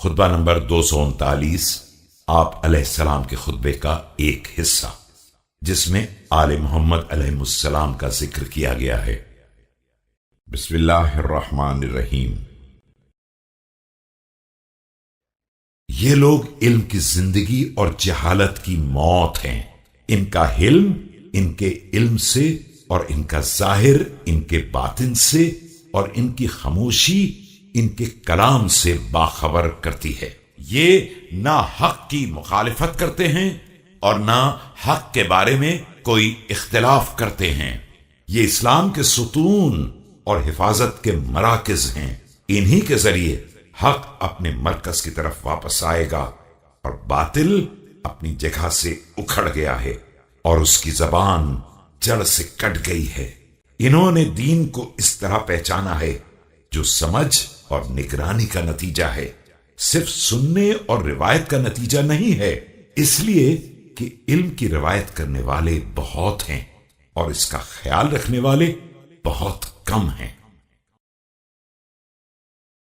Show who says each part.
Speaker 1: خطبہ نمبر 239، آپ علیہ السلام کے خطبے کا ایک حصہ، جس میں آل محمد علیہ السلام کا ذکر کیا گیا ہے۔ بسم اللہ الرحمن الرحیم۔ یہ لوگ علم کی زندگی اور جہالت کی موت ہیں۔ ان کا حلم ان کے علم سے، اور ان کا ظاہر ان کے باطن سے، اور ان کی خاموشی ان کے کلام سے باخبر کرتی ہے۔ یہ نہ حق کی مخالفت کرتے ہیں اور نہ حق کے بارے میں کوئی اختلاف کرتے ہیں۔ یہ اسلام کے ستون اور حفاظت کے مراکز ہیں۔ انہی کے ذریعے حق اپنے مرکز کی طرف واپس آئے گا اور باطل اپنی جگہ سے اکھڑ گیا ہے اور اس کی زبان جڑ سے کٹ گئی ہے۔ انہوں نے دین کو اس طرح پہچانا ہے جو سمجھ اور نگرانی کا نتیجہ ہے، صرف سننے اور روایت کا نتیجہ نہیں ہے، اس لیے کہ علم کی روایت کرنے والے بہت ہیں اور اس کا خیال رکھنے والے بہت کم ہیں۔